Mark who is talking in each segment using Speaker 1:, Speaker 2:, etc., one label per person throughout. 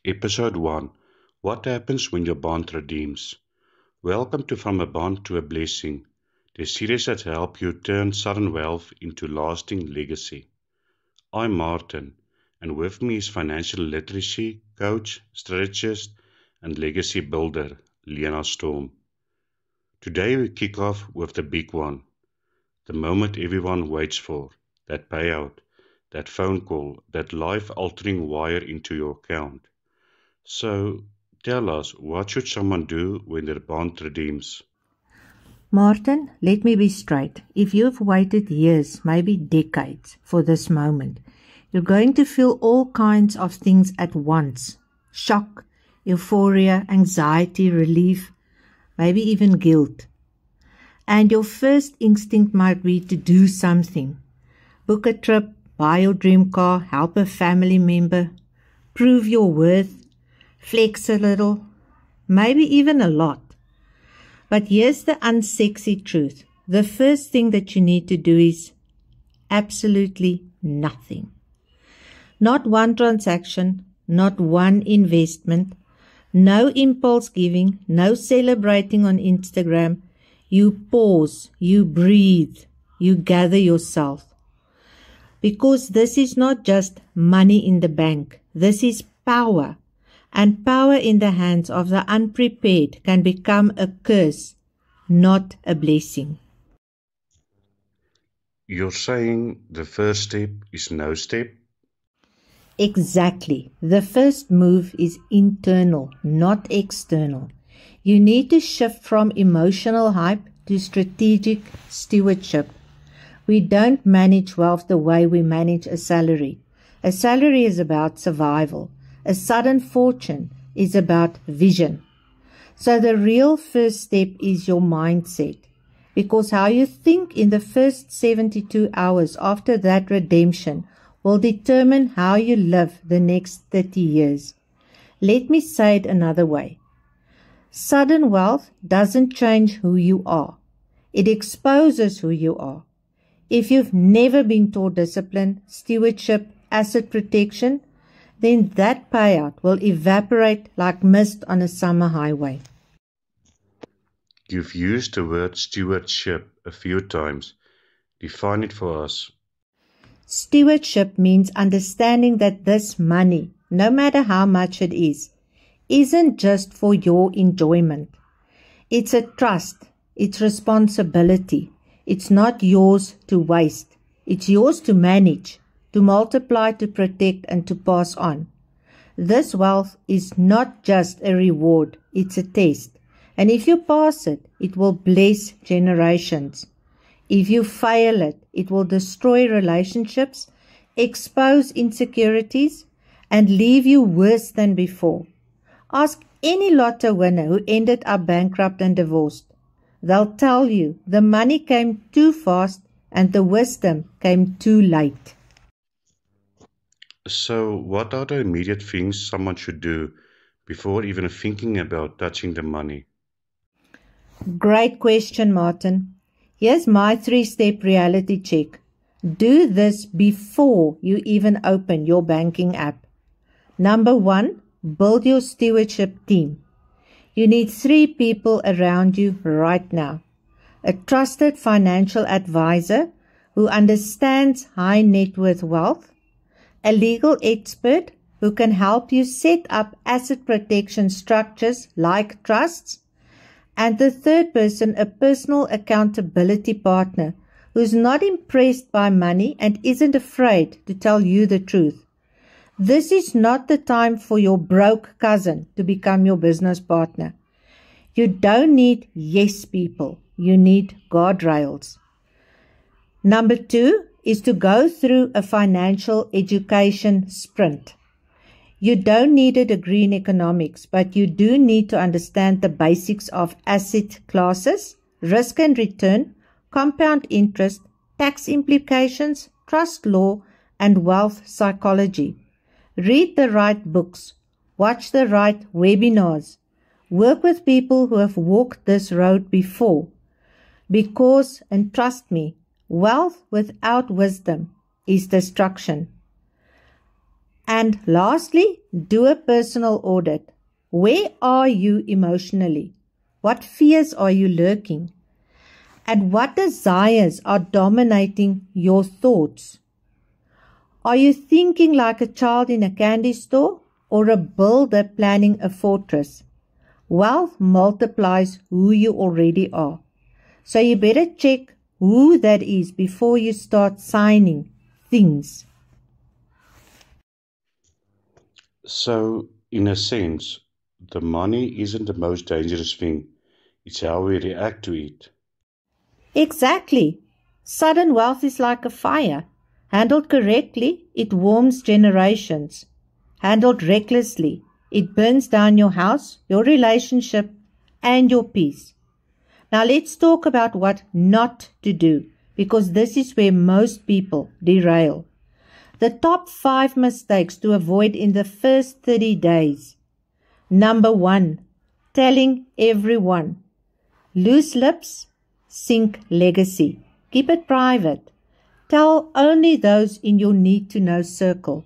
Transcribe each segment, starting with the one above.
Speaker 1: Episode 1: What happens when your bond redeems? Welcome to From a Bond to a Blessing, the series that help you turn sudden wealth into lasting legacy. I'm Martin, and with me is financial literacy coach, strategist, and legacy builder, Lena Storm. Today we kick off with the big one, the moment everyone waits for, that payout, that phone call, that life-altering wire into your account. So, tell us, what should someone do when their bond redeems?
Speaker 2: Martin, let me be straight. If you've waited years, maybe decades, for this moment, you're going to feel all kinds of things at once. Shock, euphoria, anxiety, relief, maybe even guilt. And your first instinct might be to do something. Book a trip, buy your dream car, help a family member, prove your worth, flex a little, maybe even a lot. But here's the unsexy truth. The first thing that you need to do is absolutely nothing. Not one transaction, not one investment, no impulse giving, no celebrating on Instagram. You pause, you breathe, you gather yourself. Because this is not just money in the bank. This is power. And power in the hands of the unprepared can become a curse, not a blessing.
Speaker 1: You're saying the first step is no step?
Speaker 2: Exactly. The first move is internal, not external. You need to shift from emotional hype to strategic stewardship. We don't manage wealth the way we manage a salary. A salary is about survival. A sudden fortune is about vision. So the real first step is your mindset. Because how you think in the first 72 hours after that redemption will determine how you live the next 30 years. Let me say it another way. Sudden wealth doesn't change who you are. It exposes who you are. If you've never been taught discipline, stewardship, asset protection, then that payout will evaporate like mist on a summer highway.
Speaker 1: You've used the word stewardship a few times. Define it for us.
Speaker 2: Stewardship means understanding that this money, no matter how much it is, isn't just for your enjoyment. It's a trust. It's responsibility. It's not yours to waste. It's yours to manage, to multiply, to protect, and to pass on. This wealth is not just a reward, it's a test. And if you pass it, it will bless generations. If you fail it, it will destroy relationships, expose insecurities, and leave you worse than before. Ask any lotto winner who ended up bankrupt and divorced. They'll tell you the money came too fast and the wisdom came too late.
Speaker 1: So, what are the immediate things someone should do before even thinking about touching the money?
Speaker 2: Great question, Martin. Here's my 3-step reality check. Do this before you even open your banking app. Number 1, build your stewardship team. You need 3 people around you right now. A trusted financial advisor who understands high net worth wealth, a legal expert who can help you set up asset protection structures like trusts, and the third person, a personal accountability partner who's not impressed by money and isn't afraid to tell you the truth. This is not the time for your broke cousin to become your business partner. You don't need yes people. You need guardrails. Number 2 is to go through a financial education sprint. You don't need a degree in economics, but you do need to understand the basics of asset classes, risk and return, compound interest, tax implications, trust law, and wealth psychology. Read the right books, watch the right webinars, work with people who have walked this road before. Because, and trust me, wealth without wisdom is destruction. And lastly, do a personal audit. Where are you emotionally? What fears are you lurking? And what desires are dominating your thoughts? Are you thinking like a child in a candy store or a builder planning a fortress? Wealth multiplies who you already are. So you better check who that is before you start signing things.
Speaker 1: So, in a sense, the money isn't the most dangerous thing, it's how we react to it.
Speaker 2: Exactly. Sudden wealth is like a fire. Handled correctly, it warms generations. Handled recklessly, it burns down your house, your relationship, and your peace. Now let's talk about what not to do, because this is where most people derail. The top 5 mistakes to avoid in the first 30 days. Number 1, telling everyone. Loose lips, sink legacy. Keep it private. Tell only those in your need-to-know circle.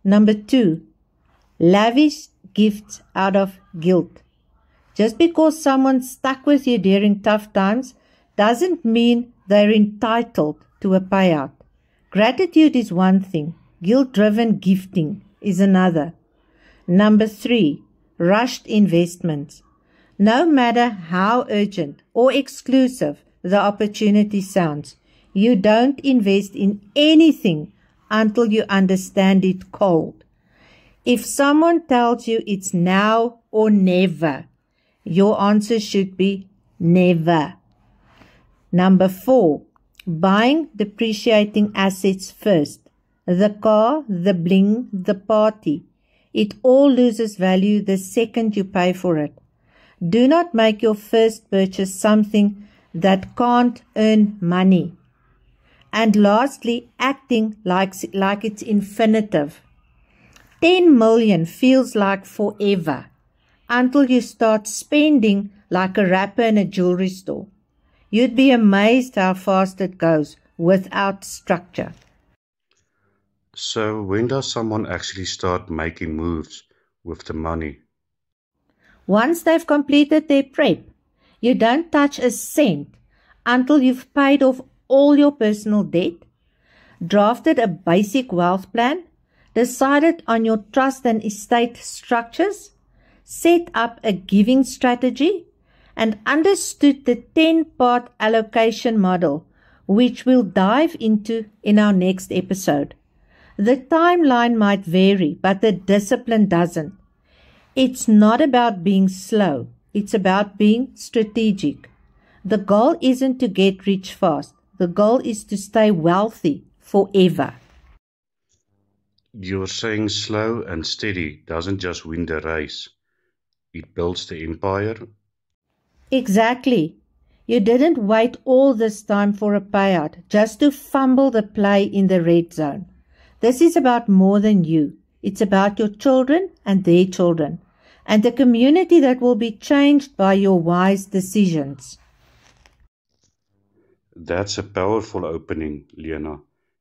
Speaker 2: Number 2, lavish gifts out of guilt. Just because someone stuck with you during tough times doesn't mean they're entitled to a payout. Gratitude is one thing. Guilt-driven gifting is another. Number 3, rushed investments. No matter how urgent or exclusive the opportunity sounds, you don't invest in anything until you understand it cold. If someone tells you it's now or never, your answer should be never. Number 4, buying depreciating assets first. The car, the bling, the party. It all loses value the second you pay for it. Do not make your first purchase something that can't earn money. And lastly, acting like it's infinitive. 10 million feels like forever until you start spending like a rapper in a jewelry store. You'd be amazed how fast it goes without structure.
Speaker 1: So, when does someone actually start making moves with the money?
Speaker 2: Once they've completed their prep, you don't touch a cent until you've paid off all your personal debt, drafted a basic wealth plan, decided on your trust and estate structures, set up a giving strategy, and understood the 10-part allocation model, which we'll dive into in our next episode. The timeline might vary, but the discipline doesn't. It's not about being slow. It's about being strategic. The goal isn't to get rich fast. The goal is to stay wealthy forever.
Speaker 1: You're saying slow and steady doesn't just win the race, it builds the empire?
Speaker 2: Exactly. You didn't wait all this time for a payout just to fumble the play in the red zone. This is about more than you. It's about your children and their children, and the community that will be changed by your wise decisions.
Speaker 1: That's a powerful opening, Lena.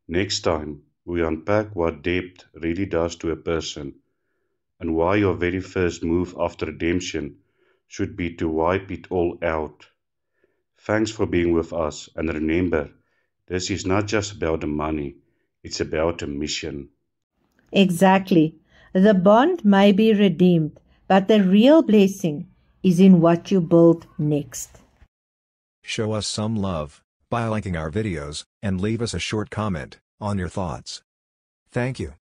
Speaker 1: Next time, we unpack what debt really does to a person and why your very first move after redemption should be to wipe it all out. Thanks for being with us, and remember, this is not just about the money, it's about a mission.
Speaker 2: Exactly. The bond may be redeemed, but the real blessing is in what you build next.
Speaker 3: Show us some love by liking our videos and leave us a short comment on your thoughts. Thank you.